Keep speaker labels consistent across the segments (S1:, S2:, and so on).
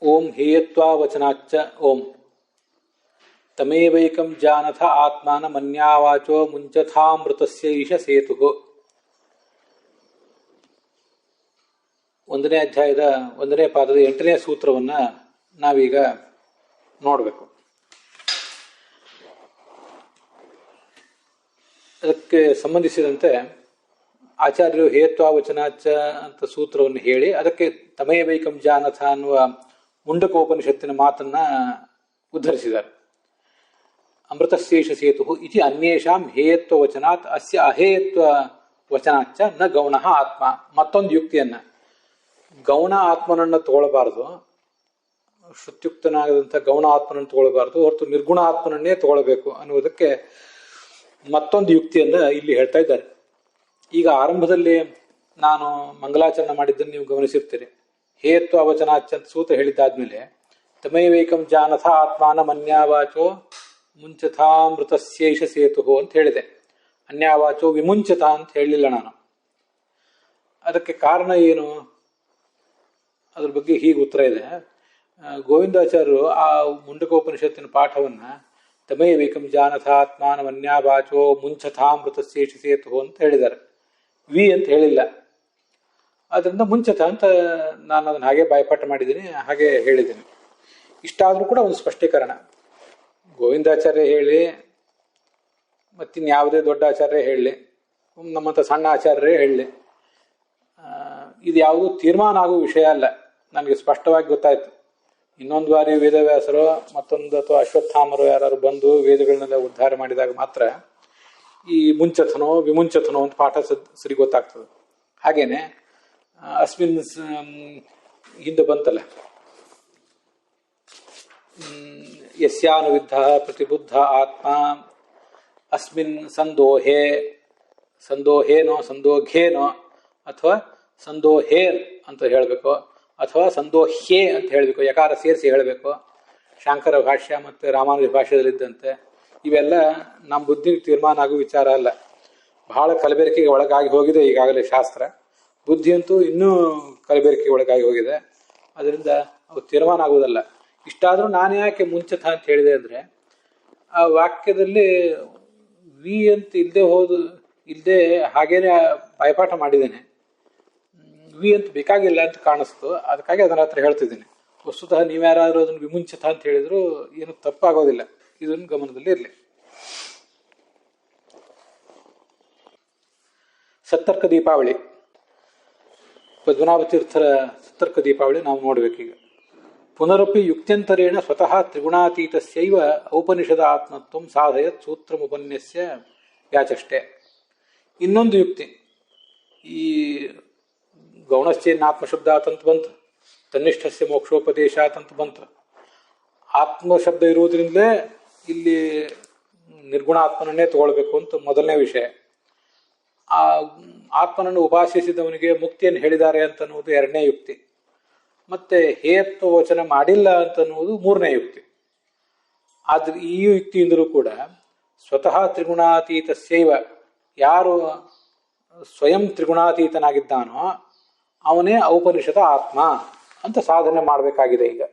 S1: ಓಂ ಹೇಯತ್ವಾ ವಚನಾಚ್ಚ ಓಂ ತಮೇವೈಕಂ ಜಾನಥ ಆತ್ಮಾನ ಮನ್ಯಾವಾಚೋ ಮುಂಚಥಾಮೃತಸ್ಯ ಈಶ ಸೇತು. 1ನೇ ಅಧ್ಯಾಯದ 1ನೇ ಪಾದದ 8ನೇ ಸೂತ್ರವನ್ನ ನಾವೀಗ ನೋಡಬೇಕು. ಅದಕ್ಕೆ ಸಂಬಂಧಿಸಿದಂತೆ ಆಚಾರ್ಯರು ಹೇತ್ವಾ ವಚನಾಚ ಅಂತ ಸೂತ್ರವನ್ನು ಹೇಳಿ ಅದಕ್ಕೆ ತಮೇವೈಕಂ ಜಾನಥ ಅನ್ನುವ ಮುಂಡಕೋಪನಿಷತ್ತಿನ ಮಾತನ್ನ ಉದ್ಧರಿಸಿದ್ದಾರೆ. ಅಮೃತಶೇಷ ಸೇತು ಇತಿ ಅನ್ಯೇಷಾಂ ಹೇಯತ್ವ ವಚನಾತ್ ಅಸ್ಯ ಅಹೇಯತ್ವ ವಚನಾಚ್ಚ ನ ಗೌಣ ಆತ್ಮ. ಮತ್ತೊಂದು ಯುಕ್ತಿಯನ್ನ, ಗೌಣ ಆತ್ಮನನ್ನು ತಗೊಳ್ಬಾರ್ದು, ಶ್ರುತ್ಯುಕ್ತನಾಗದಂಥ ಗೌಣ ಆತ್ಮನನ್ನು ತಗೊಳ್ಬಾರ್ದು, ಹೊರತು ನಿರ್ಗುಣ ಆತ್ಮನನ್ನೇ ತಗೊಳ್ಬೇಕು ಅನ್ನುವುದಕ್ಕೆ ಮತ್ತೊಂದು ಯುಕ್ತಿಯನ್ನ ಇಲ್ಲಿ ಹೇಳ್ತಾ ಇದ್ದಾರೆ. ಈಗ ಆರಂಭದಲ್ಲಿ ನಾನು ಮಂಗಲಾಚರಣೆ ಮಾಡಿದ್ದನ್ನು ನೀವು ಗಮನಿಸಿರ್ತೀರಿ. ಹೇಯತ್ವ ವಚನಾಚ್ಚ ಅಂತ ಸೂತ್ರ ಹೇಳಿದ್ದಾದ್ಮೇಲೆ ತಮೇವೈಕಂ ಜಾನಥ ಆತ್ಮಾನ ಮನ್ಯಾವಾಚೋ ಮುಂಚಥಾಮೃತಸ್ಯೈಷ ಸೇತು ಅಂತ ಹೇಳಿದೆ. ಅನ್ಯಾವಾಚೋ ವಿಮುಂಚತ ಅಂತ ಹೇಳಲಿಲ್ಲ ನಾನು. ಅದಕ್ಕೆ ಕಾರಣ ಏನು? ಅದ್ರ ಬಗ್ಗೆ ಹೀಗೆ ಉತ್ತರ ಇದೆ. ಗೋವಿಂದಾಚಾರ್ಯರು ಆ ಮುಂಡಕೋಪನಿಷತ್ತಿನ ಪಾಠವನ್ನ ತಮೇವೈಕಂ ಜಾನಥ ಆತ್ಮಾನ ಮನ್ಯಾವಾಚೋ ಮುಂಚಥಾಮೃತಸ್ಯೈಷ ಸೇತು ಅಂತ ಹೇಳಿದ್ದಾರೆ. ವಿ ಅಂತ ಹೇಳಿಲ್ಲ. ಅದರಿಂದ ಮುಂಚತ ಅಂತ ನಾನು ಅದನ್ನು ಹಾಗೆ ಬಾಯ್ಪಾಠ ಮಾಡಿದ್ದೀನಿ, ಹಾಗೆ ಹೇಳಿದ್ದೀನಿ. ಇಷ್ಟಾದರೂ ಕೂಡ ಒಂದು ಸ್ಪಷ್ಟೀಕರಣ. ಗೋವಿಂದಾಚಾರ್ಯ ಹೇಳಿ ಮತ್ತಿನ್ಯಾವುದೇ ದೊಡ್ಡ ಆಚಾರ್ಯ ಹೇಳಲಿ, ನಮ್ಮಂಥ ಸಣ್ಣ ಆಚಾರ್ಯರೇ ಹೇಳಲಿ, ಇದು ಯಾವುದೂ ತೀರ್ಮಾನ ಆಗುವ ವಿಷಯ ಅಲ್ಲ. ನನಗೆ ಸ್ಪಷ್ಟವಾಗಿ ಗೊತ್ತಾಯ್ತು. ಇನ್ನೊಂದು ಬಾರಿ ವೇದವ್ಯಾಸರು ಮತ್ತೊಂದು ಅಥವಾ ಅಶ್ವತ್ಥಾಮರು ಯಾರು ಬಂದು ವೇದಗಳನ್ನೆಲ್ಲ ಉದ್ಧಾರ ಮಾಡಿದಾಗ ಮಾತ್ರ ಈ ಮುಂಚಥನೋ ವಿಮುಂಚಥನೋ ಅಂತ ಪಾಠ ಸರಿ ಗೊತ್ತಾಗ್ತದೆ. ಹಾಗೇನೆ ಅಸ್ಮಿನ್ ಹಿಂದೆ ಬಂತಲ್ಲ, ಯಸ್ಯಾನುವಿದ್ಧ ಪ್ರತಿಬುದ್ಧ ಆತ್ಮ ಅಸ್ಮಿನ್ ಸಂದೋಹೇ, ಸಂದೋಹೇನೋ ಸಂದೋಘೇನೋ ಅಥವಾ ಸಂದೋಹೇರ್ ಅಂತ ಹೇಳಬೇಕು, ಅಥವಾ ಸಂದೋಹ್ಯೇ ಅಂತ ಹೇಳಬೇಕು, ಯಕಾರ ಸೇರಿಸಿ ಹೇಳಬೇಕು. ಶಾಂಕರ ಭಾಷ್ಯ ಮತ್ತು ರಾಮಾನುಜ ಭಾಷ್ಯದಲ್ಲಿದ್ದಂತೆ ಇವೆಲ್ಲ ನಮ್ಮ ಬುದ್ಧಿಗೆ ತೀರ್ಮಾನ ಆಗುವ ವಿಚಾರ ಅಲ್ಲ. ಬಹಳ ಕಲಬೆರಕೆಗೆ ಒಳಗಾಗಿ ಹೋಗಿದೆ ಈಗಾಗಲೇ ಶಾಸ್ತ್ರ. ಬುದ್ಧಿಯಂತೂ ಇನ್ನೂ ಕಲಬೆರಕೆಗೆ ಒಳಗಾಗಿ ಹೋಗಿದೆ. ಅದರಿಂದ ಅವು ತೀರ್ಮಾನ ಆಗುವುದಲ್ಲ. ಇಷ್ಟಾದರೂ ನಾನು ಯಾಕೆ ಮುಂಚತ ಅಂತ ಹೇಳಿದೆ ಅಂದರೆ, ಆ ವಾಕ್ಯದಲ್ಲಿ ವಿ ಅಂತ ಇಲ್ಲದೆ ಹಾಗೇನೆ ಬಾಯ್ಪಾಠ ಮಾಡಿದ್ದೇನೆ. ವಿ ಅಂತ ಬೇಕಾಗಿಲ್ಲ ಅಂತ ಕಾಣಿಸ್ತು, ಅದಕ್ಕಾಗಿ ಅದನ್ನ ಹತ್ರ ಹೇಳ್ತಿದ್ದೀನಿ. ವಸ್ತುತಃ ನೀವ್ಯಾರಾದ್ರೂ ಅದನ್ನು ವಿಮುಂಚತ ಅಂತ ಹೇಳಿದ್ರು ಏನು ತಪ್ಪಾಗೋದಿಲ್ಲ. ಇದನ್ನು ಗಮನದಲ್ಲಿ ಇರಲಿ. ಸತ್ತರ್ಕ ದೀಪಾವಳಿ, ಪದ್ಮನಾಭ ತೀರ್ಥರ ಸತ್ತರ್ಕ ದೀಪಾವಳಿ ನಾವು ನೋಡ್ಬೇಕೀಗ. ಪುನರಪಿ ಯುಕ್ತ್ಯಂತರೇಣ ಸ್ವತಃ ತ್ರಿಗುಣಾತೀತಸ್ಯೈವ ಔಪನಿಷದ ಆತ್ಮತ್ವಂ ಸಾಧಯತ್ ಸೂತ್ರಮುಪನ್ಯಸ್ಯ ಯಾಚಷ್ಟೇ. ಇನ್ನೊಂದು ಯುಕ್ತಿ, ಈ ಗೌಣಶ್ಚೇನ್ನಾತ್ಮಶಬ್ದ ಆತಂತ ಬಂತು, ತನ್ನಿಷ್ಠಸ್ಯ ಮೋಕ್ಷೋಪದೇಶಾತಂತ ಬಂತು. ಆತ್ಮಶಬ್ದ ಇರುವುದರಿಂದಲೇ ಇಲ್ಲಿ ನಿರ್ಗುಣ ಆತ್ಮನನ್ನೇ ತಗೊಳ್ಬೇಕು ಅಂತ ಮೊದಲನೇ ವಿಷಯ. ಆ ಆತ್ಮನನ್ನು ಉಪಾಸಿಸಿದವನಿಗೆ ಮುಕ್ತಿಯನ್ನು ಹೇಳಿದ್ದಾರೆ ಅಂತನ್ನುವುದು 2ನೇ ಯುಕ್ತಿ. ಮತ್ತೆ ಹೇಯತ್ವ ವಚನ ಮಾಡಿಲ್ಲ ಅಂತನ್ನುವುದು 3ನೇ ಯುಕ್ತಿ. ಆದ್ರೆ ಈ ಯುಕ್ತಿಯಿಂದಲೂ ಕೂಡ ಸ್ವತಃ ತ್ರಿಗುಣಾತೀತಸ್ಯೈವ, ಯಾರು ಸ್ವಯಂ ತ್ರಿಗುಣಾತೀತನಾಗಿದ್ದಾನೋ ಅವನೇ ಔಪನಿಷದ ಆತ್ಮ ಅಂತ ಸಾಧನೆ ಮಾಡಬೇಕಾಗಿದೆ. ಈಗ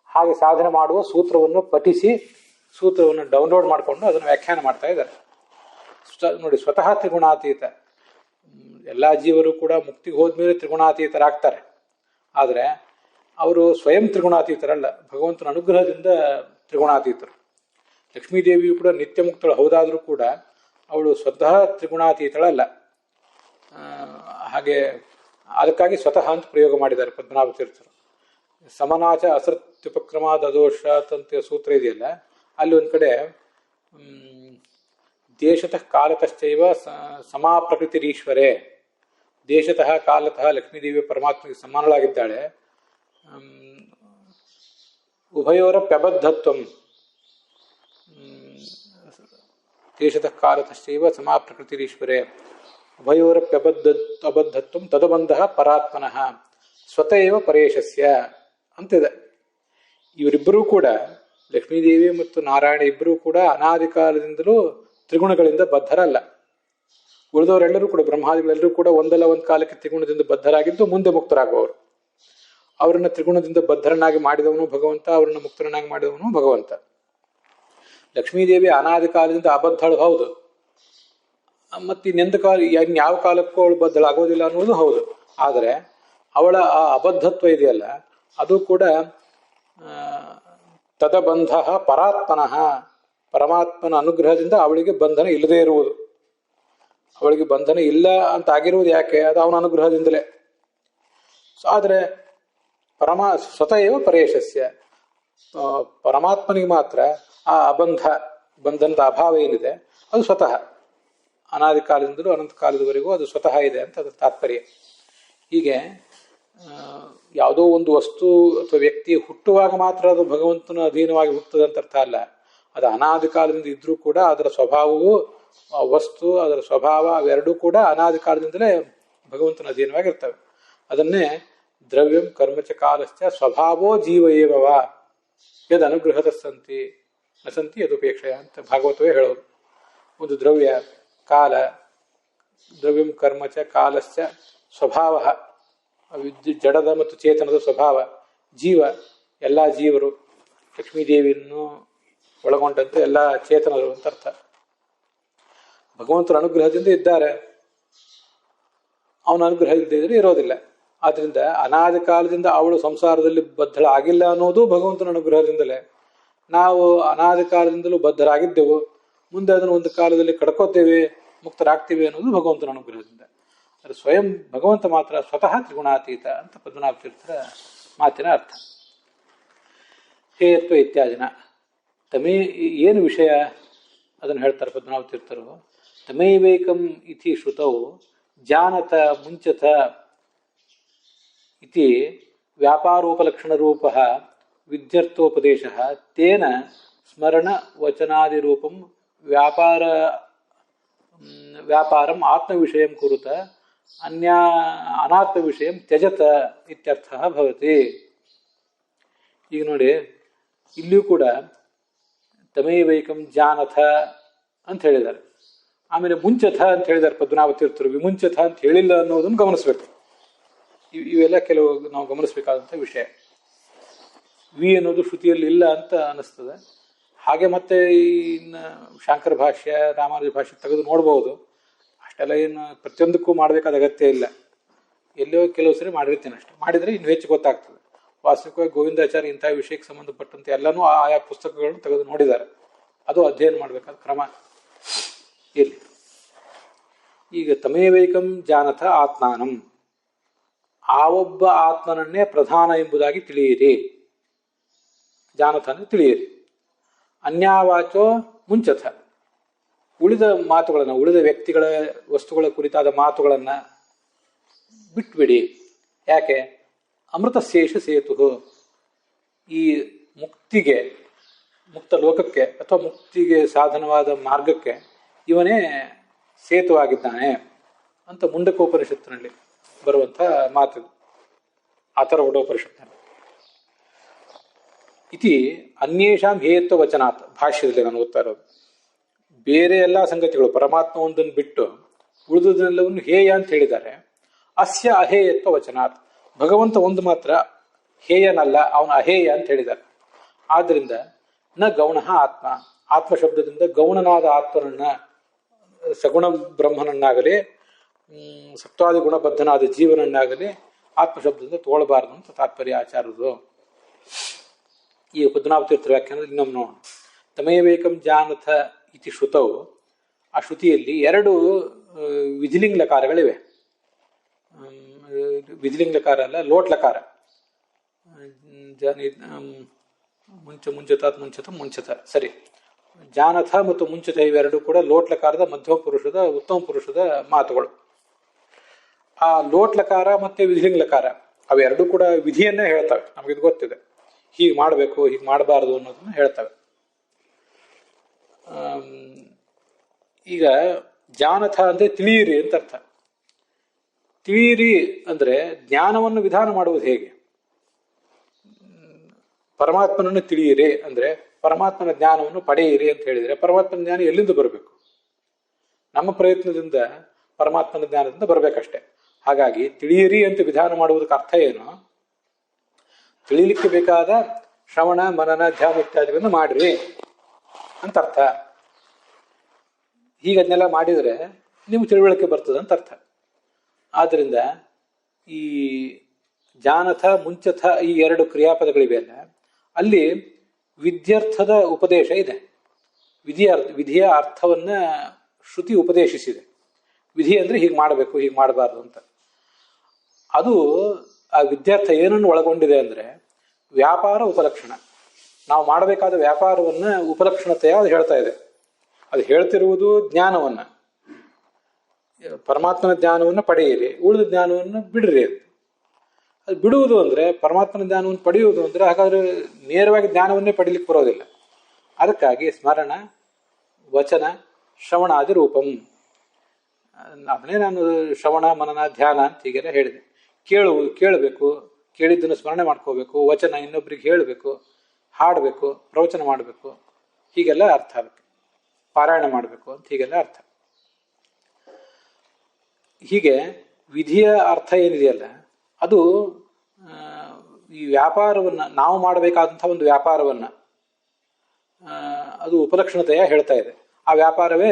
S1: ಹಾಗೆ ಸಾಧನೆ ಮಾಡುವ ಸೂತ್ರವನ್ನು ಪಠಿಸಿ ಸೂತ್ರವನ್ನು ಡೌನ್ಲೋಡ್ ಮಾಡಿಕೊಂಡು ಅದನ್ನು ವ್ಯಾಖ್ಯಾನ ಮಾಡ್ತಾ ಇದ್ದಾರೆ. ನೋಡಿ, ಸ್ವತಃ ತ್ರಿಗುಣಾತೀತ. ಎಲ್ಲ ಜೀವರು ಕೂಡ ಮುಕ್ತಿಗೆ ಹೋದ್ಮೇಲೆ ತ್ರಿಗುಣಾತೀತರಾಗ್ತಾರೆ. ಆದರೆ ಅವರು ಸ್ವಯಂ ತ್ರಿಗುಣಾತೀತರಲ್ಲ, ಭಗವಂತನ ಅನುಗ್ರಹದಿಂದ ತ್ರಿಗುಣಾತೀತರು. ಲಕ್ಷ್ಮೀದೇವಿಯು ಕೂಡ ನಿತ್ಯ ಮುಕ್ತಳು ಹೌದಾದರೂ ಕೂಡ ಅವಳು ಸ್ವತಃ ತ್ರಿಗುಣಾತೀತಳಲ್ಲ. ಹಾಗೆ ಅದಕ್ಕಾಗಿ ಸ್ವತಃ ಅಂತ ಪ್ರಯೋಗ ಮಾಡಿದ್ದಾರೆ ಪದ್ಮನಾಭ ತೀರ್ಥರು. ಸಮನಾಚ ಅಸತ್ಯುಪಕ್ರಮಾದ ದೋಷ ಅಂತ ಸೂತ್ರ ಇದೆಯಲ್ಲ, ಅಲ್ಲಿ ಒಂದು ಕಡೆ ದೇಶತಃ ಕಾಲತಶ್ಚೈವ ಸಮಾಪ್ರಕೃತಿರೀಶ್ವರೇ, ದೇಶತಃ ಕಾಲತಃ ಲಕ್ಷ್ಮೀದೇವಿ ಪರಮಾತ್ಮಗೆ ಸಮಾನಳಾಗಿದ್ದಾಳೆ. ಉಭಯೋರಪ್ಯಬದ್ಧತ್ವಂ, ದೇಶತಃ ಕಾಲತಶ್ಚೈವ ಸಮಾಪ್ರಕೃತಿರೀಶ್ವರೇ ಉಭಯೋರಪ್ಯಬದ್ಧತ್ವಂ ತದಬಂಧ ಪರಾತ್ಮನಃ ಸ್ವತಃ ಪರೇಶಸ್ಯ ಅಂತಿದೆ. ಇವರಿಬ್ಬರೂ ಕೂಡ, ಲಕ್ಷ್ಮೀದೇವಿ ಮತ್ತು ನಾರಾಯಣ ಇಬ್ಬರೂ ಕೂಡ ಅನಾದಿ ಕಾಲದಿಂದಲೂ ತ್ರಿಗುಣಗಳಿಂದ ಬದ್ಧರಲ್ಲ. ಉಳಿದವರೆಲ್ಲರೂ ಕೂಡ, ಬ್ರಹ್ಮಾದಿಗಳೆಲ್ಲರೂ ಕೂಡ ಒಂದಲ್ಲ ಒಂದು ಕಾಲಕ್ಕೆ ತ್ರಿಗುಣದಿಂದ ಬದ್ಧರಾಗಿದ್ದು ಮುಂದೆ ಮುಕ್ತರಾಗುವವರು. ಅವರನ್ನ ತ್ರಿಗುಣದಿಂದ ಬದ್ಧರನ್ನಾಗಿ ಮಾಡಿದವನು ಭಗವಂತ, ಅವರನ್ನ ಮುಕ್ತರನ್ನಾಗಿ ಮಾಡಿದವನು ಭಗವಂತ. ಲಕ್ಷ್ಮೀದೇವಿ ಅನಾದಿ ಕಾಲದಿಂದ ಅಬದ್ಧಳು, ಹೌದು. ಮತ್ತೆ ಇನ್ನೆಂದ ಕಾಲ, ಯಾವ ಕಾಲಕ್ಕೂ ಅವಳು ಬದ್ಧಳಾಗೋದಿಲ್ಲ ಅನ್ನೋದು ಹೌದು. ಆದರೆ ಅವಳ ಆ ಅಬದ್ಧತ್ವ ಇದೆಯಲ್ಲ, ಅದು ಕೂಡ ತದಬಂಧ ಪರಾತ್ಮನಃ, ಪರಮಾತ್ಮನ ಅನುಗ್ರಹದಿಂದ ಅವಳಿಗೆ ಬಂಧನ ಇಲ್ಲದೇ ಇರುವುದು. ಅವಳಿಗೆ ಬಂಧನ ಇಲ್ಲ ಅಂತ ಆಗಿರುವುದು ಯಾಕೆ? ಅದು ಅವನ ಅನುಗ್ರಹದಿಂದಲೇ. ಆದರೆ ಸ್ವತಃ ಪರೇಶಸ್ಯ, ಪರಮಾತ್ಮನಿಗೆ ಮಾತ್ರ ಆ ಬಂಧನದ ಅಭಾವ ಏನಿದೆ ಅದು ಸ್ವತಃ ಅನಾದಿ ಕಾಲದಿಂದಲೂ ಅನಂತ ಕಾಲದವರೆಗೂ ಅದು ಸ್ವತಃ ಇದೆ ಅಂತ ಅದರ ತಾತ್ಪರ್ಯ. ಹೀಗೆ ಯಾವುದೋ ಒಂದು ವಸ್ತು ಅಥವಾ ವ್ಯಕ್ತಿ ಹುಟ್ಟುವಾಗ ಮಾತ್ರ ಅದು ಭಗವಂತನ ಅಧೀನವಾಗಿ ಹುಟ್ಟುತ್ತದೆ ಅಂತ ಅರ್ಥ ಅಲ್ಲ. ಅದು ಅನಾದಿ ಕಾಲದಿಂದ ಇದ್ರೂ ಕೂಡ ಅದರ ಸ್ವಭಾವವು, ಆ ವಸ್ತು ಅದರ ಸ್ವಭಾವ ಅವೆರಡೂ ಕೂಡ ಅನಾದಿ ಕಾಲದಿಂದಲೇ ಭಗವಂತನ ಅಧೀನವಾಗಿರ್ತವೆ. ಅದನ್ನೇ ದ್ರವ್ಯಂ ಕರ್ಮಚ ಕಾಲಶ್ಚ ಸ್ವಭಾವೋ ಜೀವ ಏವವ ಯದ್ ಅನುಗ್ರಹದ ಸಂತಿ ನ ಸಂತಿ ಯದುಪೇಕ್ಷೆಯ ಅಂತ ಭಾಗವತವೇ ಹೇಳೋದು. ಒಂದು ದ್ರವ್ಯ, ಕಾಲ, ದ್ರವ್ಯಂ ಕರ್ಮಚ ಕಾಲಶ್ಚ ಸ್ವಭಾವ, ಜಡದ ಮತ್ತು ಚೇತನದ ಸ್ವಭಾವ, ಜೀವ, ಎಲ್ಲ ಜೀವರು, ಲಕ್ಷ್ಮೀದೇವಿಯನ್ನು ಒಳಗೊಂಡಂತೆ ಎಲ್ಲ ಚೇತನರು ಅಂತ ಅರ್ಥ. ಭಗವಂತನ ಅನುಗ್ರಹದಿಂದ ಇದ್ದಾರೆ, ಅವನ ಅನುಗ್ರಹ ಇಲ್ಲದಿದ್ರೆ ಇರೋದಿಲ್ಲ. ಆದ್ರಿಂದ ಅನಾದಿ ಕಾಲದಿಂದ ಅವಳು ಸಂಸಾರದಲ್ಲಿ ಬದ್ಧಳಾಗಿಲ್ಲ ಅನ್ನೋದು ಭಗವಂತನ ಅನುಗ್ರಹದಿಂದಲೇ. ನಾವು ಅನಾದಿ ಕಾಲದಿಂದಲೂ ಬದ್ಧರಾಗಿದ್ದೆವು, ಮುಂದೆ ಅದನ್ನು ಒಂದು ಕಾಲದಲ್ಲಿ ಕಡ್ಕೋತೇವೆ, ಮುಕ್ತರಾಗ್ತೇವೆ ಅನ್ನೋದು ಭಗವಂತನ ಅನುಗ್ರಹದಿಂದ. ಅದು ಸ್ವಯಂ ಭಗವಂತ ಮಾತ್ರ ಸ್ವತಃ ತ್ರಿಗುಣಾತೀತ ಅಂತ ಪದ್ಮನಾಭ ತೀರ್ಥರ ಮಾತಿನ ಅರ್ಥ. ಹೇಯತ್ವ ಇತ್ಯಾದಿನ ತಮೇ ಏನು ವಿಷಯ ಅದನ್ನು ಹೇಳ್ತಾರೆ ಪದ್ಮನಾಭ ತೀರ್ಥರು. ತಮೈವೈಕಂ ಇತಿ ಶ್ರುತೌ ಜಾನತ ಮುಂಚತ ಇತಿ ವ್ಯಾಪಾರೋಪಲಕ್ಷಣರೂಪಃ ವಿದ್ಯರ್ಥೋಪದೇಶಃ ತೇನ ಸ್ಮರಣ ವಚನಾದಿರೂಪಂ ವ್ಯಾಪಾರಂ ಆತ್ಮವಿಷಯಂ ಕುರುತ ಅನಾತ್ಮ ವಿಷಯಂ ತ್ಯಜತ ಇತ್ಯರ್ಥಃ ಭವತಿ. ಈಗ ನೋಡಿ, ಇಲ್ಲಿಯೂ ಕೂಡ ತಮೈವೈಕಂ ಜಾನಥ ಅಂತ ಹೇಳಿದ್ದಾರೆ. ಆಮೇಲೆ ಮುಂಚಥ ಅಂತ ಹೇಳಿದ್ದಾರೆ ಪದ್ಮನಾಭ ತೀರ್ಥರು, ವಿಮುಂಚಥ ಅಂತ ಹೇಳಿಲ್ಲ ಅನ್ನೋದನ್ನು ಗಮನಿಸ್ಬೇಕು. ಇವೆಲ್ಲ ಕೆಲವು ನಾವು ಗಮನಿಸಬೇಕಾದಂಥ ವಿಷಯ. ವಿ ಅನ್ನೋದು ಶ್ರುತಿಯಲ್ಲಿ ಇಲ್ಲ ಅಂತ ಅನಿಸ್ತದೆ. ಹಾಗೆ ಮತ್ತೆ ಇನ್ನು ಶಾಂಕರ ಭಾಷ್ಯ, ರಾಮಾನುಜ ಭಾಷ್ಯ ತೆಗೆದು ನೋಡ್ಬೋದು. ಅಷ್ಟೆಲ್ಲ ಏನು ಪ್ರತಿಯೊಂದಕ್ಕೂ ಮಾಡಬೇಕಾದ ಅಗತ್ಯ ಇಲ್ಲ. ಎಲ್ಲೋ ಕೆಲವು ಸರಿ ಮಾಡಿರ್ತೀನಿ ಅಷ್ಟೆ, ಮಾಡಿದರೆ ಇನ್ನು ಹೆಚ್ಚು ಗೊತ್ತಾಗ್ತದೆ. ವಾಸ್ತವಿಕವಾಗಿ ಗೋವಿಂದಾಚಾರ್ಯ ಇಂಥ ವಿಷಯಕ್ಕೆ ಸಂಬಂಧಪಟ್ಟಂತೆ ಎಲ್ಲನೂ ಆಯಾ ಪುಸ್ತಕಗಳನ್ನು ತೆಗೆದು ನೋಡಿದ್ದಾರೆ. ಅದು ಅಧ್ಯಯನ ಮಾಡಬೇಕಾದ ಕ್ರಮ ಇಲ್ಲಿ. ಈಗ ತಮೇವೈಕಂ ಜಾನಥ ಆತ್ಮಾನಂ, ಆ ಒಬ್ಬ ಆತ್ಮನನ್ನೇ ಪ್ರಧಾನ ಎಂಬುದಾಗಿ ತಿಳಿಯಿರಿ. ಜಾನಥ ಅಂದರೆ ತಿಳಿಯಿರಿ. ಅನ್ಯಾವಾಚೋ ಮುಂಚಥ, ಉಳಿದ ಮಾತುಗಳನ್ನು, ಉಳಿದ ವ್ಯಕ್ತಿಗಳ ವಸ್ತುಗಳ ಕುರಿತಾದ ಮಾತುಗಳನ್ನು ಬಿಟ್ಬಿಡಿ. ಯಾಕೆ? ಅಮೃತಶೇಷ ಸೇತು, ಈ ಮುಕ್ತಿಗೆ, ಮುಕ್ತ ಲೋಕಕ್ಕೆ ಅಥವಾ ಮುಕ್ತಿಗೆ ಸಾಧನವಾದ ಮಾರ್ಗಕ್ಕೆ ಇವನೇ ಸೇತುವಾಗಿದ್ದಾನೆ ಅಂತ ಮುಂಡಕೋಪನಿಷತ್ತಿನಲ್ಲಿ ಬರುವಂಥ ಮಾತು, ಅಥರ್ವಣೋಪನಿಷತ್ತಿನಲ್ಲಿ. ಇತಿ ಅನ್ಯೇಷಾಂ ಹೇಯತ್ವ ವಚನಾತ್, ಭಾಷ್ಯದಲ್ಲಿ ನಾನು ಓದ್ತಾ ಇರೋದು. ಬೇರೆ ಎಲ್ಲ ಸಂಗತಿಗಳು ಪರಮಾತ್ಮ ಒಂದನ್ನು ಬಿಟ್ಟು ಉಳಿದುದೆಲ್ಲವನ್ನು ಹೇಯ ಅಂತ ಹೇಳಿದ್ದಾರೆ. ಅಸ್ಯ ಅಹೇಯತ್ವ ವಚನಾತ್, ಭಗವಂತ ಒಂದು ಮಾತ್ರ ಹೇಯನಲ್ಲ, ಅವನ ಅಹೇಯ ಅಂತ ಹೇಳಿದ್ದಾರೆ. ಆದ್ದರಿಂದ ನ ಗೌಣ ಆತ್ಮ, ಆತ್ಮ ಶಬ್ದದಿಂದ ಗೌಣನಾದ ಆತ್ಮನನ್ನ, ಸಗುಣ ಬ್ರಹ್ಮನನ್ನಾಗಲಿ ಸತ್ವಾದಿ ಗುಣಬದ್ಧನಾದ ಜೀವನನ್ನಾಗಲಿ ಆತ್ಮಶಬ್ದದಿಂದ ತೋಳಬಾರದು ಅಂತ ತಾತ್ಪರ್ಯ ಆಚಾರದು. ಈ ಪದ್ಮನಾಭ ತೀರ್ಥ ವ್ಯಾಖ್ಯಾನದಲ್ಲಿ ಇನ್ನೊಮ್ಮೆ ನೋಡೋಣ. ತಮೇವೇಕಂ ಜಾನಥ ಇತಿ ಶ್ರುತವು, ಆ ಶ್ರುತಿಯಲ್ಲಿ ಎರಡು ವಿಧಿಲಿಂಗ ಲಕಾರಗಳಿವೆ. ವಿಧಿಲಿಂಗ ಲಕಾರ ಅಲ್ಲ, ಲೋಟ್ ಲಕಾರ. ಮುಂಚತ ಸರಿ. ಜಾನಥ ಮತ್ತು ಮುಂಚತ ಇವೆರಡು ಕೂಡ ಲೋಟ್ ಲಕಾರದ ಮಧ್ಯಮ ಪುರುಷದ, ಉತ್ತಮ ಪುರುಷದ ಮಾತುಗಳು. ಆ ಲೋಟ್ ಲಕಾರ ಮತ್ತೆ ವಿಧಿಲಿಂಗ ಲಕಾರ ಅವೆರಡೂ ಕೂಡ ವಿಧಿಯನ್ನೇ ಹೇಳ್ತವೆ. ನಮಗಿದು ಗೊತ್ತಿದೆ, ಹೀಗೆ ಮಾಡಬೇಕು, ಹೀಗೆ ಮಾಡಬಾರದು ಅನ್ನೋದನ್ನ ಹೇಳ್ತವೆ. ಈಗ ಜಾನಥ ಅಂದ್ರೆ ತಿಳಿಯಿರಿ ಅಂತ ಅರ್ಥ. ತಿಳಿಯಿರಿ ಅಂದ್ರೆ ಜ್ಞಾನವನ್ನು ವಿಧಾನ ಮಾಡುವುದು ಹೇಗೆ? ಪರಮಾತ್ಮನನ್ನು ತಿಳಿಯಿರಿ ಅಂದ್ರೆ ಪರಮಾತ್ಮನ ಜ್ಞಾನವನ್ನು ಪಡೆಯಿರಿ ಅಂತ ಹೇಳಿದರೆ ಪರಮಾತ್ಮನ ಜ್ಞಾನ ಎಲ್ಲಿಂದ ಬರಬೇಕು? ನಮ್ಮ ಪ್ರಯತ್ನದಿಂದ ಪರಮಾತ್ಮನ ಜ್ಞಾನದಿಂದ ಬರಬೇಕಷ್ಟೆ. ಹಾಗಾಗಿ ತಿಳಿಯಿರಿ ಅಂತ ವಿಧಾನ ಮಾಡುವುದಕ್ಕೆ ಅರ್ಥ ಏನು? ತಿಳಿಲಿಕ್ಕೆ ಬೇಕಾದ ಶ್ರವಣ ಮನನ ಧ್ಯಾನ ಇತ್ಯಾದಿಗಳನ್ನು ಮಾಡ್ರಿ ಅಂತ ಅರ್ಥ. ಹೀಗೆ ಅದನ್ನೆಲ್ಲ ಮಾಡಿದರೆ ನಿಮ್ಗೆ ತಿಳುವಳಿಕೆ ಬರ್ತದೆ ಅಂತ ಅರ್ಥ. ಆದ್ದರಿಂದ ಈ ಜಾನಥ ಮುಂಚಥ ಈ ಎರಡು ಕ್ರಿಯಾಪದಗಳಿವೆ ಅಲ್ಲ, ಅಲ್ಲಿ ವಿದ್ಯರ್ಥದ ಉಪದೇಶ ಇದೆ. ವಿಧಿಯ ಅರ್ಥವನ್ನ ಶ್ರುತಿ ಉಪದೇಶಿಸಿದೆ. ವಿಧಿ ಅಂದ್ರೆ ಹೀಗೆ ಮಾಡಬೇಕು, ಹೀಗೆ ಮಾಡಬಾರ್ದು ಅಂತ. ಅದು ಆ ವಿದ್ಯಾರ್ಥ ಏನನ್ನು ಒಳಗೊಂಡಿದೆ ಅಂದ್ರೆ ವ್ಯಾಪಾರ ಉಪಲಕ್ಷಣ. ನಾವು ಮಾಡಬೇಕಾದ ವ್ಯಾಪಾರವನ್ನ ಉಪಲಕ್ಷಣತೆಯ ಅದು ಹೇಳ್ತಾ ಇದೆ. ಅದು ಹೇಳ್ತಿರುವುದು ಜ್ಞಾನವನ್ನ, ಪರಮಾತ್ಮನ ಜ್ಞಾನವನ್ನು ಪಡೆಯಿರಿ, ಉಳಿದ ಜ್ಞಾನವನ್ನು ಬಿಡ್ರಿ ಅಂತ. ಅದು ಬಿಡುವುದು ಅಂದ್ರೆ ಪರಮಾತ್ಮನ ಜ್ಞಾನವನ್ನು ಪಡೆಯುವುದು ಅಂದ್ರೆ ಹಾಗಾದ್ರೆ ನೇರವಾಗಿ ಜ್ಞಾನವನ್ನೇ ಪಡೀಲಿಕ್ಕೆ ಬರೋದಿಲ್ಲ. ಅದಕ್ಕಾಗಿ ಸ್ಮರಣ ವಚನ ಶ್ರವಣಾದಿ ರೂಪಂ, ಅದನ್ನೇ ನಾನು ಶ್ರವಣ ಮನನ ಧ್ಯಾನ ಅಂತ ಹೀಗೆಲ್ಲ ಹೇಳಿದೆ. ಕೇಳಬೇಕು, ಕೇಳಿದ್ದನ್ನು ಸ್ಮರಣೆ ಮಾಡ್ಕೋಬೇಕು, ವಚನ ಇನ್ನೊಬ್ರಿಗೆ ಹೇಳಬೇಕು, ಹಾಡಬೇಕು, ಪ್ರವಚನ ಮಾಡಬೇಕು, ಹೀಗೆಲ್ಲ ಅರ್ಥ ಆಗಬೇಕು. ಪಾರಾಯಣ ಮಾಡಬೇಕು ಅಂತ ಹೀಗೆಲ್ಲ ಅರ್ಥ. ಹೀಗೆ ವಿಧಿಯ ಅರ್ಥ ಏನಿದೆಯಲ್ಲ ಅದು ಈ ವ್ಯಾಪಾರವನ್ನ ನಾವು ಮಾಡಬೇಕಾದಂಥ ಒಂದು ವ್ಯಾಪಾರವನ್ನ ಅದು ಉಪಲಕ್ಷಣತೆಯ ಹೇಳ್ತಾ ಇದೆ. ಆ ವ್ಯಾಪಾರವೇ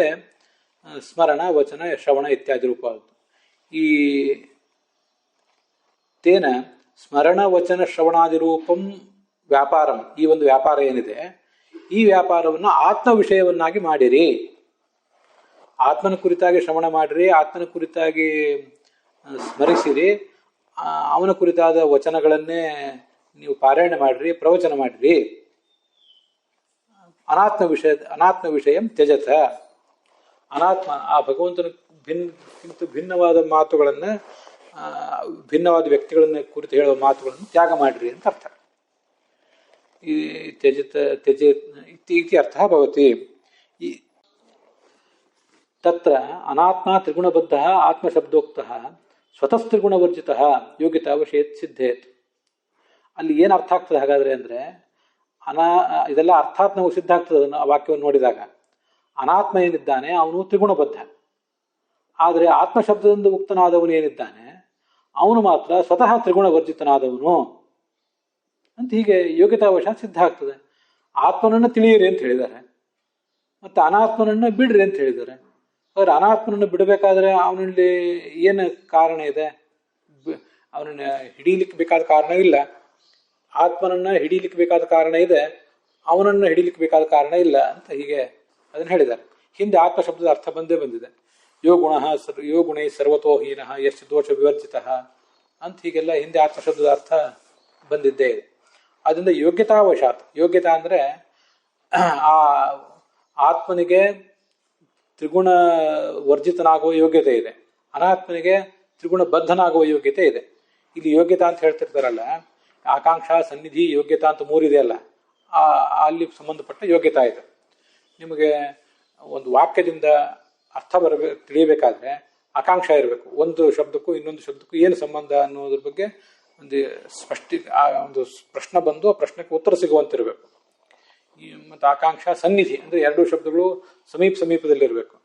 S1: ಸ್ಮರಣ ವಚನ ಶ್ರವಣ ಇತ್ಯಾದಿ ರೂಪ. ಈ ತೇನ ಸ್ಮರಣ ವಚನ ಶ್ರವಣಾದಿ ರೂಪಂ ವ್ಯಾಪಾರಂ, ಈ ಒಂದು ವ್ಯಾಪಾರ ಏನಿದೆ ಈ ವ್ಯಾಪಾರವನ್ನು ಆತ್ಮ ವಿಷಯವನ್ನಾಗಿ ಮಾಡಿರಿ. ಆತ್ಮನ ಕುರಿತಾಗಿ ಶ್ರವಣ ಮಾಡಿರಿ, ಆತ್ಮನ ಕುರಿತಾಗಿ ಸ್ಮರಿಸಿರಿ, ಅವನ ಕುರಿತಾದ ವಚನಗಳನ್ನೇ ನೀವು ಪಾರಾಯಣ ಮಾಡಿರಿ, ಪ್ರವಚನ ಮಾಡಿರಿ. ಅನಾತ್ಮ ವಿಷಯ ತ್ಯಜತ, ಅನಾತ್ಮ ಆ ಭಗವಂತನ ಭಿನ್ನವಾದ ಮಾತುಗಳನ್ನ, ಭಿನ್ನವಾದ ವ್ಯಕ್ತಿಗಳನ್ನ ಕುರಿತು ಹೇಳುವ ಮಾತುಗಳನ್ನು ತ್ಯಾಗ ಮಾಡಿರಿ ಅಂತ ಅರ್ಥ. ಈ ತ್ಯಜ ಇತಿ ಅರ್ಥ ಭವತಿ. ತತ್ರ ಅನಾತ್ಮ ತ್ರಿಗುಣಬದ್ಧ ಆತ್ಮಶಬ್ದೋಕ್ತಃ ಸ್ವತಃ ತ್ರಿಗುಣವರ್ಜಿತ ಯೋಗ್ಯತಾವಶೇತ್ ಸಿದ್ಧೇತ್. ಅಲ್ಲಿ ಏನು ಅರ್ಥ ಆಗ್ತದೆ ಹಾಗಾದ್ರೆ ಅಂದ್ರೆ ಇದೆಲ್ಲ ಅರ್ಥಾತ್ ನಾವು ಸಿದ್ಧ ಆಗ್ತದೆ ಅದನ್ನು ಆ ವಾಕ್ಯವನ್ನು ನೋಡಿದಾಗ. ಅನಾತ್ಮ ಏನಿದ್ದಾನೆ ಅವನು ತ್ರಿಗುಣಬದ್ಧ, ಆದರೆ ಆತ್ಮಶಬ್ದದಿಂದ ಮುಕ್ತನಾದವನು ಏನಿದ್ದಾನೆ ಅವನು ಮಾತ್ರ ಸ್ವತಃ ತ್ರಿಗುಣವರ್ಜಿತನಾದವನು ಅಂತ ಹೀಗೆ ಯೋಗ್ಯತಾವಶಾತ್ ಸಿದ್ಧ ಆಗ್ತದೆ. ಆತ್ಮನನ್ನು ತಿಳಿಯಿರಿ ಅಂತ ಹೇಳಿದ್ದಾರೆ, ಮತ್ತು ಅನಾತ್ಮನನ್ನು ಬಿಡ್ರಿ ಅಂತ ಹೇಳಿದ್ದಾರೆ. ಆದರೆ ಅನಾತ್ಮನನ್ನು ಬಿಡಬೇಕಾದ್ರೆ ಅವನಲ್ಲಿ ಏನು ಕಾರಣ ಇದೆ? ಅವನನ್ನ ಹಿಡೀಲಿಕ್ಕೆ ಬೇಕಾದ ಕಾರಣ ಇಲ್ಲ. ಆತ್ಮನನ್ನ ಹಿಡೀಲಿಕ್ಕೆ ಬೇಕಾದ ಕಾರಣ ಇದೆ, ಅವನನ್ನು ಹಿಡೀಲಿಕ್ಕೆ ಬೇಕಾದ ಕಾರಣ ಇಲ್ಲ ಅಂತ ಹೀಗೆ ಅದನ್ನು ಹೇಳಿದ್ದಾರೆ. ಹಿಂದೆ ಆತ್ಮಶಬ್ದದ ಅರ್ಥ ಬಂದಿದೆ. ಯೋ ಗುಣೈ ಸರ್ವತೋಹೀನ ಎಷ್ಟು ದೋಷ ವಿವರ್ಜಿತ ಅಂತ ಹೀಗೆಲ್ಲ ಹಿಂದೆ ಆತ್ಮಶಬ್ದದ ಅರ್ಥ ಬಂದಿದ್ದೇ ಇದೆ. ಅದರಿಂದ ಯೋಗ್ಯತಾವಶಾತ್, ಯೋಗ್ಯತಾ ಅಂದರೆ ಆ ಆತ್ಮನಿಗೆ ತ್ರಿಗುಣ ವರ್ಜಿತನಾಗುವ ಯೋಗ್ಯತೆ ಇದೆ, ಅನಾತ್ಮನಿಗೆ ತ್ರಿಗುಣ ಬದ್ಧನಾಗುವ ಯೋಗ್ಯತೆ ಇದೆ. ಇಲ್ಲಿ ಯೋಗ್ಯತಾ ಅಂತ ಹೇಳ್ತಿರ್ತಾರಲ್ಲ, ಆಕಾಂಕ್ಷಾ ಸನ್ನಿಧಿ ಯೋಗ್ಯತಾ ಅಂತ ಮೂರಿದೆ ಅಲ್ಲ, ಅಲ್ಲಿ ಸಂಬಂಧಪಟ್ಟ ಯೋಗ್ಯತಾ ಇದೆ. ನಿಮಗೆ ಒಂದು ವಾಕ್ಯದಿಂದ ಅರ್ಥ ತಿಳಿಯಬೇಕಾದ್ರೆ ಆಕಾಂಕ್ಷೆ ಇರಬೇಕು. ಒಂದು ಶಬ್ದಕ್ಕೂ ಇನ್ನೊಂದು ಶಬ್ದಕ್ಕೂ ಏನು ಸಂಬಂಧ ಅನ್ನೋದ್ರ ಬಗ್ಗೆ ಒಂದು ಪ್ರಶ್ನೆ ಬಂದು ಆ ಪ್ರಶ್ನೆಗೆ ಉತ್ತರ ಸಿಗುವಂತಿರಬೇಕು. ಮತ್ತು ಆಕಾಂಕ್ಷಾ ಸನ್ನಿಧಿ ಅಂದರೆ ಎರಡೂ ಶಬ್ದಗಳು ಸಮೀಪದಲ್ಲಿರಬೇಕು.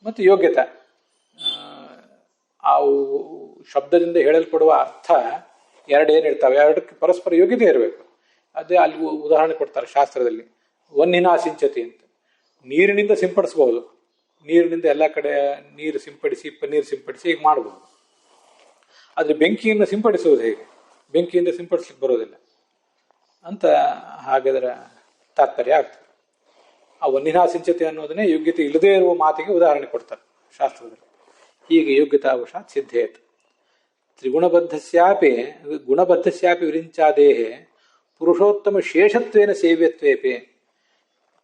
S1: ಮತ್ತು ಯೋಗ್ಯತೆ, ಆ ಶಬ್ದದಿಂದ ಹೇಳಲ್ಪಡುವ ಅರ್ಥ ಎರಡೇನಿರ್ತಾವೆ, ಎರಡಕ್ಕೆ ಪರಸ್ಪರ ಯೋಗ್ಯತೆ ಇರಬೇಕು. ಅದೇ ಅಲ್ಲಿ ಉದಾಹರಣೆ ಕೊಡ್ತಾರೆ ಶಾಸ್ತ್ರದಲ್ಲಿ, ವನ್ನಿನಾ ಸಿಂಚತಿ ಅಂತ. ನೀರಿನಿಂದ ಸಿಂಪಡಿಸಬಹುದು, ನೀರಿನಿಂದ ಎಲ್ಲ ಕಡೆ ನೀರು ಸಿಂಪಡಿಸಿ ಪನ್ನೀರು ಸಿಂಪಡಿಸಿ ಹೀಗೆ ಮಾಡಬಹುದು. ಆದರೆ ಬೆಂಕಿಯನ್ನು ಸಿಂಪಡಿಸುವುದು ಹೇಗೆ? ಬೆಂಕಿಯಿಂದ ಸಿಂಪಡಿಸ್ಲಿಕ್ಕೆ ಬರೋದಿಲ್ಲ ಅಂತ ಹಾಗಾದ್ರೆ ತಾತ್ಪರ್ಯ ಆಗ್ತದೆ. ಆ ವನ್ನಿನಾ ಸಿಂಚತೆ ಅನ್ನೋದನ್ನೇ ಯೋಗ್ಯತೆ ಇಲ್ಲದೇ ಇರುವ ಮಾತಿಗೆ ಉದಾಹರಣೆ ಕೊಡ್ತಾರೆ ಶಾಸ್ತ್ರದಲ್ಲಿ. ಹೀಗೆ ಯೋಗ್ಯತಾವಶಾತ್ ಸಿದ್ಧೇತ್. ತ್ರಿಗುಣಬದ್ಧಸ್ಯಾಪಿ ಗುಣಬದ್ಧಸ್ಯಾಪಿ ವಿರಿಂಚಾದೇಹೆ ಪುರುಷೋತ್ತಮ ಶೇಷತ್ವೇನ ಸೇವ್ಯತ್ವೇಪಿ.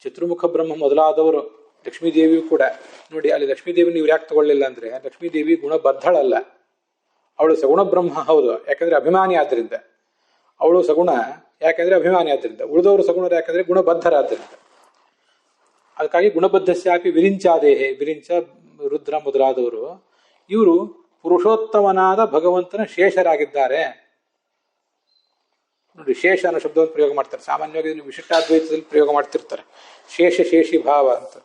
S1: ಚತುರ್ಮುಖ ಬ್ರಹ್ಮ ಮೊದಲಾದವರು, ಲಕ್ಷ್ಮೀದೇವಿಯು ಕೂಡ ನೋಡಿ, ಅಲ್ಲಿ ಲಕ್ಷ್ಮೀದೇವಿ ನೀವು ಯಾಕೆ ತಗೊಳ್ಳಿಲ್ಲ ಅಂದ್ರೆ ಲಕ್ಷ್ಮೀದೇವಿ ಗುಣಬದ್ಧಳಲ್ಲ, ಅವಳು ಸಗುಣ ಬ್ರಹ್ಮ. ಹೌದು, ಯಾಕಂದ್ರೆ ಅಭಿಮಾನಿ ಆದ್ರಿಂದ. ಅವಳು ಸಗುಣ ಯಾಕಂದ್ರೆ ಅಭಿಮಾನಿ ಆದ್ರಿಂದ, ಉಳಿದವರು ಸಗುಣರು ಯಾಕಂದ್ರೆ ಗುಣಬದ್ಧರಾದ್ರಿಂದ. ಅದಕ್ಕಾಗಿ ಗುಣಬದ್ಧಸ್ಯಾಪಿ ವಿರಿಂಚಾದೇಹೆ, ವಿರಿಂಚ ರುದ್ರ ಮೊದಲಾದವರು ಇವರು ಪುರುಷೋತ್ತಮನಾದ ಭಗವಂತನ ಶೇಷರಾಗಿದ್ದಾರೆ. ನೋಡಿ, ಶೇಷ ಅನ್ನೋ ಶಬ್ದವನ್ನು ಪ್ರಯೋಗ ಮಾಡ್ತಾರೆ. ಸಾಮಾನ್ಯವಾಗಿ ವಿಶಿಷ್ಟಾದ್ವೈತದಲ್ಲಿ ಪ್ರಯೋಗ ಮಾಡ್ತಿರ್ತಾರೆ, ಶೇಷಿ ಭಾವ ಅಂತ.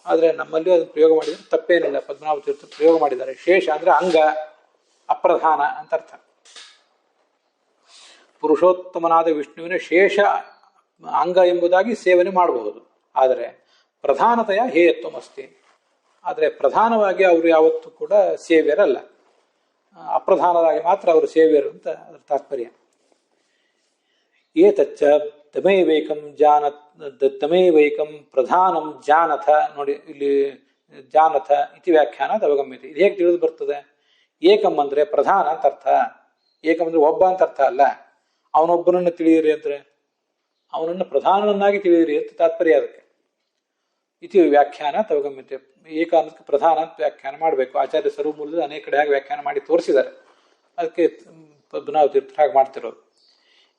S1: ಆದರೆ ನಮ್ಮಲ್ಲಿ ಅದನ್ನು ಪ್ರಯೋಗ ಮಾಡಿದರೆ ತಪ್ಪೇನಿಲ್ಲ. ಪದ್ಮನಾಭ ತೀರ್ಥ ಪ್ರಯೋಗ ಮಾಡಿದ್ದಾರೆ. ಶೇಷ ಅಂದ್ರೆ ಅಂಗ, ಅಪ್ರಧಾನ ಅಂತ ಅರ್ಥ. ಪುರುಷೋತ್ತಮನಾದ ವಿಷ್ಣುವಿನ ಶೇಷ ಅಂಗ ಎಂಬುದಾಗಿ ಸೇವನೆ ಮಾಡಬಹುದು. ಆದರೆ ಪ್ರಧಾನತೆಯ ಹೇಯತ್ವಮಸ್ತಿ. ಆದರೆ ಪ್ರಧಾನವಾಗಿ ಅವರು ಯಾವತ್ತೂ ಕೂಡ ಸೇವ್ಯರಲ್ಲ, ಅಪ್ರಧಾನರಾಗಿ ಮಾತ್ರ ಅವರು ಸೇವ್ಯರು ಅಂತ ಅದರ ತಾತ್ಪರ್ಯ. ಏತಚ್ಚ ತಮೇವೈಕಂ ತಮೇವೈಕಂ ಪ್ರಧಾನಂ ಜಾನಥ. ನೋಡಿ, ಇಲ್ಲಿ ಜಾನಥ ಇತಿ ವ್ಯಾಖ್ಯಾನ ಅವಗಮ್ಯತೆ. ಇದು ಹೇಗೆ ತಿಳಿದು ಬರ್ತದೆ? ಏಕಂ ಅಂದ್ರೆ ಪ್ರಧಾನ ಅಂತ ಅರ್ಥ. ಏಕಂ ಅಂದ್ರೆ ಒಬ್ಬ ಅಂತ ಅರ್ಥ ಅಲ್ಲ. ಅವನೊಬ್ಬನನ್ನು ತಿಳಿಯಿರಿ ಅಂದ್ರೆ ಅವನನ್ನು ಪ್ರಧಾನನನ್ನಾಗಿ ತಿಳಿಯಿರಿ ಅಂತ ತಾತ್ಪರ್ಯ. ಅದಕ್ಕೆ ಇತಿ ವ್ಯಾಖ್ಯಾನ ಅವಗಮ್ಯತೆ. ಏಕ ಅನ್ನೋದಕ್ಕೆ ಪ್ರಧಾನ ಅಂತ ವ್ಯಾಖ್ಯಾನ ಮಾಡಬೇಕು. ಆಚಾರ್ಯ ಸರ್ವಮೂಲದಲ್ಲಿ ಅನೇಕ ಕಡೆ ಹಾಗೆ ವ್ಯಾಖ್ಯಾನ ಮಾಡಿ ತೋರಿಸಿದ್ದಾರೆ. ಅದಕ್ಕೆ ಪದ್ಮನಾಭ ತೀರ್ಥರು ಹಾಗೆ ಮಾಡ್ತಿರೋದು.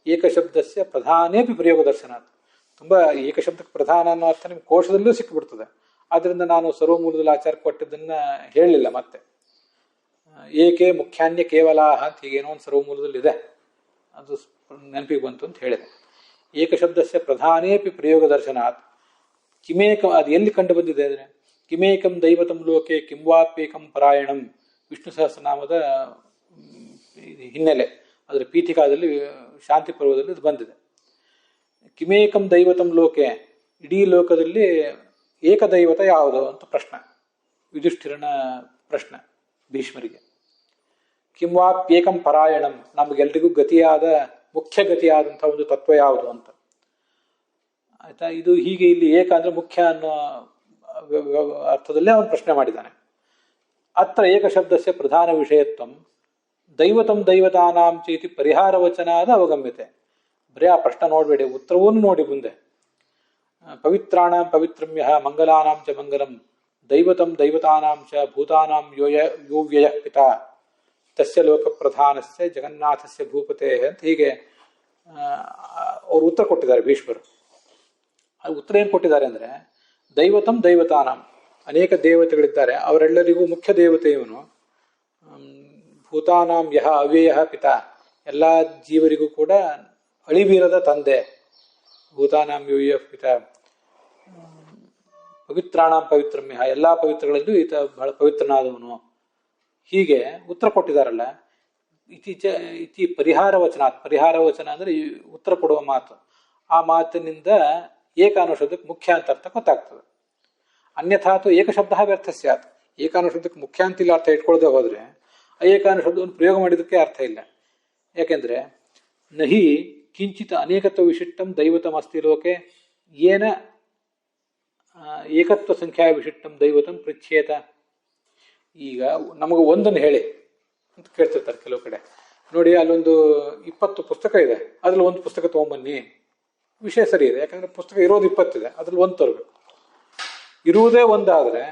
S1: ಏಕಶಬ್ದಸ್ಯ ಪ್ರಧಾನೇಪಿ ಪ್ರಯೋಗ ದರ್ಶನ. ತುಂಬಾ ಏಕಶಬ್ದಕ್ಕೆ ಪ್ರಧಾನ ಅನ್ನೋ ಅರ್ಥ ನಿಮ್ಗೆ ಕೋಶದಲ್ಲೂ ಸಿಕ್ಕಿಬಿಡ್ತದೆ. ಆದ್ರಿಂದ ನಾನು ಸರ್ವಮೂಲದಲ್ಲಿ ಆಚಾರ ಕೊಟ್ಟಿದ್ದನ್ನ ಹೇಳಲಿಲ್ಲ. ಮತ್ತೆ ಏಕೆ ಮುಖ್ಯಾನ್ಯ ಕೇವಲಾಹ ಅಂತ ಹೀಗೇನೋ ಒಂದು ಸರ್ವಮೂಲದಲ್ಲಿ ಇದೆ, ಅದು ನೆನಪಿಗೆ ಬಂತು ಅಂತ ಹೇಳಿದೆ. ಏಕಶಬ್ದಸ್ಯ ಪ್ರಧಾನೇಪಿ ಪ್ರಯೋಗ ದರ್ಶನಾತ್ ಕಿಮೇಕಂ. ಅದು ಎಲ್ಲಿ ಕಂಡು ಬಂದಿದೆ ಅಂದರೆ ಕಿಮೇಕಂ ದೈವತಂ ಲೋಕೆ ಕಿಂವಾಪ್ಯೇಕಂ ಪರಾಯಣಂ, ವಿಷ್ಣು ಸಹಸ್ರನಾಮದ ಹಿನ್ನೆಲೆ. ಅದರ ಪೀಠಿಕಾದಲ್ಲಿ ಶಾಂತಿ ಪರ್ವದಲ್ಲಿ ಇದು ಬಂದಿದೆ. ಕಿಮೇಕಂ ದೈವತಂ ಲೋಕೆ, ಇಡೀ ಲೋಕದಲ್ಲಿ ಏಕದೈವತ ಯಾವುದು ಅಂತ ಪ್ರಶ್ನೆ, ಯುಧಿಷ್ಠಿರನ ಪ್ರಶ್ನೆ ಭೀಷ್ಮರಿಗೆ. ಕಿಂವಾಪ್ಯೇಕಂ ಪರಾಯಣಂ, ನಮಗೆಲ್ರಿಗೂ ಗತಿಯಾದ ಮುಖ್ಯ ಗತಿಯಾದಂಥ ಒಂದು ತತ್ವ ಯಾವುದು ಅಂತ. ಆಯ್ತಾ? ಇದು ಹೀಗೆ ಇಲ್ಲಿ ಏಕ ಅಂದ್ರೆ ಮುಖ್ಯ ಅನ್ನೋ ಅರ್ಥದಲ್ಲೇ ಅವನು ಪ್ರಶ್ನೆ ಮಾಡಿದ್ದಾನೆ. ಅತ್ರ ಏಕಶಬ್ದಸ್ಯ ಪ್ರಧಾನ ವಿಷಯತ್ವಂ ದೈವತಂ ದೈವತಾನಾಂ ಚೇತಿ ಪರಿಹಾರ ವಚನಾದ ಅವಗಮ್ಯತೆ. ಬರೀ ಆ ಪ್ರಶ್ನೆ ನೋಡಬೇಡಿ, ಉತ್ತರವನ್ನು ನೋಡಿ ಮುಂದೆ. ಪವಿತ್ರಾಣಾಂ ಪವಿತ್ರಮ್ಯಃ ಮಂಗಲಾನಾಂ ಚ ಮಂಗಲಂ ದೈವತಂ ದೈವತಾನಾಂ ಚ ಭೂತಾನಾಂ ಯೋ ವ್ಯಯಃ ಪಿತಾ ತಸ್ಯ ಲೋಕ ಪ್ರಧಾನಸ್ಯ ಜಗನ್ನಾಥಸ್ಯ ಭೂಪತೆ ಅಂತ ಹೀಗೆ ಅವರು ಉತ್ತರ ಕೊಟ್ಟಿದ್ದಾರೆ ಭೀಷ್ಮರು. ಅದು ಉತ್ತರ ಏನು ಕೊಟ್ಟಿದ್ದಾರೆ ಅಂದರೆ, ದೈವತಂ ದೈವತಾನಾಂ, ಅನೇಕ ದೇವತೆಗಳಿದ್ದಾರೆ, ಅವರೆಲ್ಲರಿಗೂ ಮುಖ್ಯ ದೇವತೆ ಇವನು. ಭೂತಾನಾಂ ಯಹ ಅವ್ಯಯ ಪಿತಾ, ಎಲ್ಲ ಜೀವರಿಗೂ ಕೂಡ ಅಳಿಬೀರದ ತಂದೆ. ಭೂತಾನಾಂ ಯೋಯ ಪಿತಾ. ಪವಿತ್ರಾಣಾಂ ಪವಿತ್ರಮ್ಯ, ಎಲ್ಲ ಪವಿತ್ರಗಳಲ್ಲೂ ಈತ ಬಹಳ ಪವಿತ್ರನಾದವನು. ಹೀಗೆ ಉತ್ತರ ಕೊಟ್ಟಿದ್ದಾರಲ್ಲ. ಇತಿ ಪರಿಹಾರ ವಚನ. ಪರಿಹಾರ ವಚನ ಅಂದರೆ ಉತ್ತರ ಕೊಡುವ ಮಾತು. ಆ ಮಾತಿನಿಂದ ಏಕ ಅನ್ನೋ ಶಬ್ದಕ್ಕೆ ಮುಖ್ಯ ಅಂತ ಅರ್ಥ ಗೊತ್ತಾಗ್ತದೆ. ಅನ್ಯಥಾತು ಏಕಶಬ್ದ ವ್ಯರ್ಥ ಸ್ಯಾತ್. ಏಕ ಅನ್ನೋ ಶಬ್ದಕ್ಕೆ ಮುಖ್ಯ ಅಂತಿಲ್ಲ ಅರ್ಥ ಇಟ್ಕೊಳ್ಳದೆ ಹೋದ್ರೆ ಏಕ ಅನ್ನೋ ಶಬ್ದವನ್ನು ಪ್ರಯೋಗ ಮಾಡಿದಕ್ಕೆ ಅರ್ಥ ಇಲ್ಲ. ಯಾಕೆಂದ್ರೆ ನಹಿ ಕಿಂಚಿತ್ ಅನೇಕತ್ವ ವಿಶಿಷ್ಟಂ ದೈವತಂ ಅಸ್ತಿ ಲೋಕೆ ಏನ ಏಕತ್ವ ಸಂಖ್ಯಾ ವಿಶಿಷ್ಟಂ ದೈವತಂ ಪೃಚ್ಛೇತ. ಈಗ ನಮಗೆ ಒಂದನ್ನು ಹೇಳಿ ಅಂತ ಕೇಳ್ತಿರ್ತಾರೆ ಕೆಲವು ಕಡೆ. ನೋಡಿ, ಅಲ್ಲೊಂದು 20 ಪುಸ್ತಕ ಇದೆ, ಅದ್ರಲ್ಲಿ ಒಂದು ಪುಸ್ತಕ ತೊಗೊಂಬನ್ನಿ. ವಿಷಯ ಸರಿ ಇದೆ, ಯಾಕಂದ್ರೆ ಪುಸ್ತಕ ಇರೋದು 20 ಇದೆ, ಅದ್ರಲ್ಲಿ ಒಂದು ತರಬೇಕು. ಇರುವುದೇ ಒಂದಾದ್ರೆ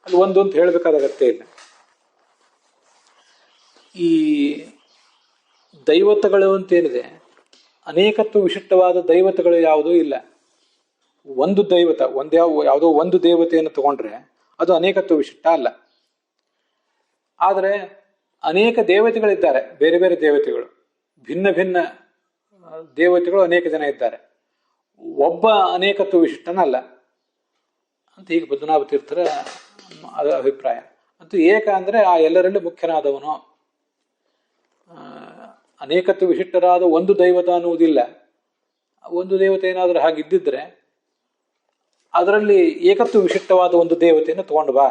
S1: ಅಲ್ಲಿ ಒಂದು ಅಂತ ಹೇಳಬೇಕಾದ ಅಗತ್ಯ ಇಲ್ಲ. ಈ ದೈವತಗಳು ಅಂತೇನಿದೆ, ಅನೇಕತ್ವ ವಿಶಿಷ್ಟವಾದ ದೈವತಗಳು ಯಾವುದೂ ಇಲ್ಲ. ಒಂದು ದೈವತ, ಯಾವುದೋ ಒಂದು ದೇವತೆಯನ್ನು ತಗೊಂಡ್ರೆ ಅದು ಅನೇಕತ್ವ ವಿಶಿಷ್ಟ ಅಲ್ಲ. ಆದರೆ ಅನೇಕ ದೇವತೆಗಳಿದ್ದಾರೆ, ಬೇರೆ ಬೇರೆ ದೇವತೆಗಳು, ಭಿನ್ನ ಭಿನ್ನ ದೇವತೆಗಳು ಅನೇಕ ಜನ ಇದ್ದಾರೆ. ಒಬ್ಬ ಅನೇಕತ್ವ ವಿಶಿಷ್ಟನಲ್ಲ ಅಂತ ಹೀಗೆ ಪದ್ಮನಾಭ ತೀರ್ಥರ ಅಭಿಪ್ರಾಯ. ಅಂತೂ ಏಕ ಅಂದರೆ ಆ ಎಲ್ಲರಲ್ಲೂ ಮುಖ್ಯನಾದವನು. ಅನೇಕತ್ವ ವಿಶಿಷ್ಟರಾದ ಒಂದು ದೈವತ ಅನ್ನುವುದಿಲ್ಲ. ಒಂದು ದೇವತೆ ಏನಾದರೂ ಹಾಗಿದ್ದಿದ್ರೆ ಅದರಲ್ಲಿ ಏಕತ್ವ ವಿಶಿಷ್ಟವಾದ ಒಂದು ದೇವತೆಯನ್ನು ತಗೊಂಡು ಬಾ.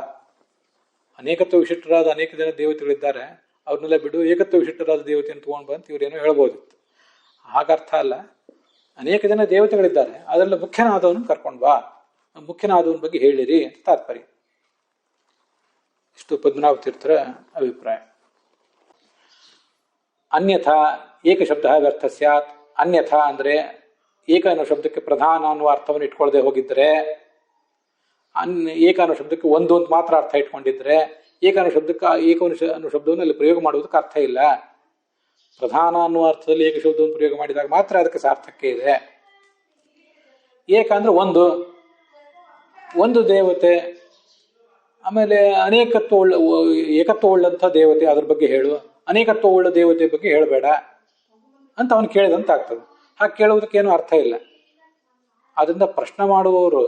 S1: ಅನೇಕತ್ವ ವಿಶಿಷ್ಟರಾದ ಅನೇಕ ಜನ ದೇವತೆಗಳಿದ್ದಾರೆ, ಅವ್ರನ್ನೆಲ್ಲ ಬಿಡು, ಏಕತ್ವ ವಿಶಿಷ್ಟರಾದ ದೇವತೆಯನ್ನು ತಗೊಂಡು ಬಂತ ಇವರೇನೋ ಹೇಳ್ಬೋದಿತ್ತು. ಹಾಗರ್ಥ ಅಲ್ಲ. ಅನೇಕ ಜನ ದೇವತೆಗಳಿದ್ದಾರೆ, ಅದರಲ್ಲಿ ಮುಖ್ಯನಾದವನು ಕರ್ಕೊಂಡು ಬಾ, ಮುಖ್ಯನಾದವನ ಬಗ್ಗೆ ಹೇಳಿರಿ ಅಂತ ತಾತ್ಪರ್ಯ. ಇಷ್ಟು ಪದ್ಮನಾಭ ತೀರ್ಥರ ಅಭಿಪ್ರಾಯ. ಅನ್ಯಥಾ ಏಕ ಶಬ್ದ ವ್ಯರ್ಥ ಸ್ಯಾತ್. ಅನ್ಯಥಾ ಅಂದ್ರೆ ಏಕ ಅನ್ನೋ ಶಬ್ದಕ್ಕೆ ಪ್ರಧಾನ ಅನ್ನುವ ಅರ್ಥವನ್ನು ಇಟ್ಕೊಳ್ಳದೆ ಹೋಗಿದ್ರೆ, ಏಕ ಅನ್ನೋ ಶಬ್ದಕ್ಕೆ ಒಂದು ಅಂತ ಮಾತ್ರ ಅರ್ಥ ಇಟ್ಕೊಂಡಿದ್ರೆ, ಏಕ ಅನ್ನೋ ಶಬ್ದಕ್ಕೆ ಏಕ ಅನ್ನೋ ಶಬ್ದವನ್ನು ಅಲ್ಲಿ ಪ್ರಯೋಗ ಮಾಡುವುದಕ್ಕೆ ಅರ್ಥ ಇಲ್ಲ. ಪ್ರಧಾನ ಅನ್ನುವ ಅರ್ಥದಲ್ಲಿ ಏಕ ಶಬ್ದವನ್ನು ಪ್ರಯೋಗ ಮಾಡಿದಾಗ ಮಾತ್ರ ಅದಕ್ಕೆ ಸಾರ್ಥಕ್ಕೆ ಇದೆ. ಏಕ ಅಂದ್ರೆ ಒಂದು ದೇವತೆ, ಆಮೇಲೆ ಏಕತ್ವ ಉಳ್ಳಂಥ ದೇವತೆ, ಅದ್ರ ಬಗ್ಗೆ ಹೇಳು. ಅನೇಕತ್ವ ಉಳ್ಳ ದೇವತೆ ಬಗ್ಗೆ ಹೇಳಬೇಡ ಅಂತ ಅವನು ಕೇಳಿದಂತ ಆಗ್ತದೆ. ಹಾಗೆ ಕೇಳುವುದಕ್ಕೇನು ಅರ್ಥ ಇಲ್ಲ. ಅದರಿಂದ ಪ್ರಶ್ನೆ ಮಾಡುವವರು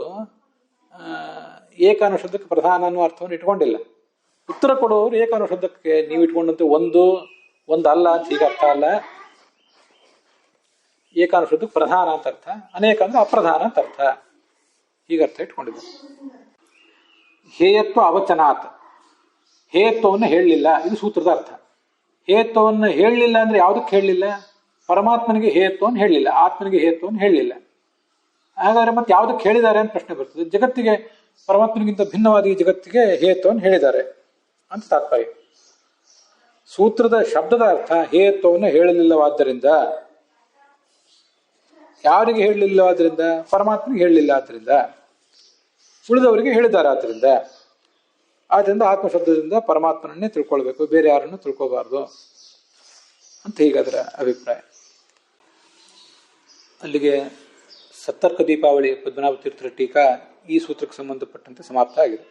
S1: ಏಕ ಅನ್ನೋ ಶಬ್ದಕ್ಕೆ ಪ್ರಧಾನ ಅನ್ನೋ ಅರ್ಥವನ್ನು ಇಟ್ಕೊಂಡಿಲ್ಲ. ಉತ್ತರ ಕೊಡುವವರು ಏಕ ಅನ್ನೋ ಶಬ್ದಕ್ಕೆ ನೀವು ಇಟ್ಕೊಂಡಂತೆ ಒಂದು ಅಲ್ಲ ಅಂತ ಈಗ ಅರ್ಥ ಅಲ್ಲ. ಏಕ ಅನ್ನೋ ಶಬ್ದಕ್ಕೆ ಪ್ರಧಾನ ಅಂತ ಅರ್ಥ, ಅನೇಕ ಅಂದ್ರೆ ಅಪ್ರಧಾನ ಅಂತ ಅರ್ಥ. ಹೀಗೆ ಅರ್ಥ ಇಟ್ಕೊಂಡಿದ್ದೆ. ಹೇಯತ್ವ ಅವಚನಾತ್, ಹೇಯತ್ವವನ್ನು ಹೇಳಲಿಲ್ಲ, ಇದು ಸೂತ್ರದ ಅರ್ಥ. ಹೇಯತ್ವವನ್ನು ಹೇಳಲಿಲ್ಲ ಅಂದ್ರೆ ಯಾವುದಕ್ಕೆ ಹೇಳಲಿಲ್ಲ? ಪರಮಾತ್ಮನಿಗೆ ಹೇಯತ್ವವನ್ನು ಹೇಳಲಿಲ್ಲ, ಆತ್ಮನಿಗೆ ಹೇಯತ್ವವನ್ನು ಹೇಳಲಿಲ್ಲ. ಹಾಗಾದ್ರೆ ಮತ್ತೆ ಯಾವುದಕ್ಕೆ ಹೇಳಿದ್ದಾರೆ ಅಂತ ಪ್ರಶ್ನೆ ಬರ್ತದೆ. ಜಗತ್ತಿಗೆ, ಪರಮಾತ್ಮನಿಗಿಂತ ಭಿನ್ನವಾದ ಈ ಜಗತ್ತಿಗೆ ಹೇಯತ್ವವನ್ನು ಹೇಳಿದ್ದಾರೆ ಅಂತ ತಾತ್ಪರ್ಯ. ಸೂತ್ರದ ಶಬ್ದದ ಅರ್ಥ ಹೇಯತ್ವವನ್ನು ಹೇಳಲಿಲ್ಲವಾದ್ದರಿಂದ, ಯಾರಿಗೆ ಹೇಳಲಿಲ್ಲವಾದ್ರಿಂದ? ಪರಮಾತ್ಮನಿಗೆ ಹೇಳಲಿಲ್ಲ ಆದ್ದರಿಂದ, ಉಳಿದವರಿಗೆ ಹೇಳಿದ್ದಾರೆ ಆದ್ದರಿಂದ. ಆದ್ದರಿಂದ ಆತ್ಮಶಬ್ದದಿಂದ ಪರಮಾತ್ಮನನ್ನೇ ತಿಳ್ಕೊಳ್ಬೇಕು, ಬೇರೆ ಯಾರನ್ನು ತಿಳ್ಕೋಬಾರ್ದು ಅಂತ ಹೀಗಾದ್ರ ಅಭಿಪ್ರಾಯ. ಅಲ್ಲಿಗೆ ಸತ್ತರ್ಕ ದೀಪಾವಳಿ ಪದ್ಮನಾಭ ತೀರ್ಥರ ಟೀಕಾ ಈ ಸೂತ್ರಕ್ಕೆ ಸಂಬಂಧಪಟ್ಟಂತೆ ಸಮಾಪ್ತ ಆಗಿದೆ.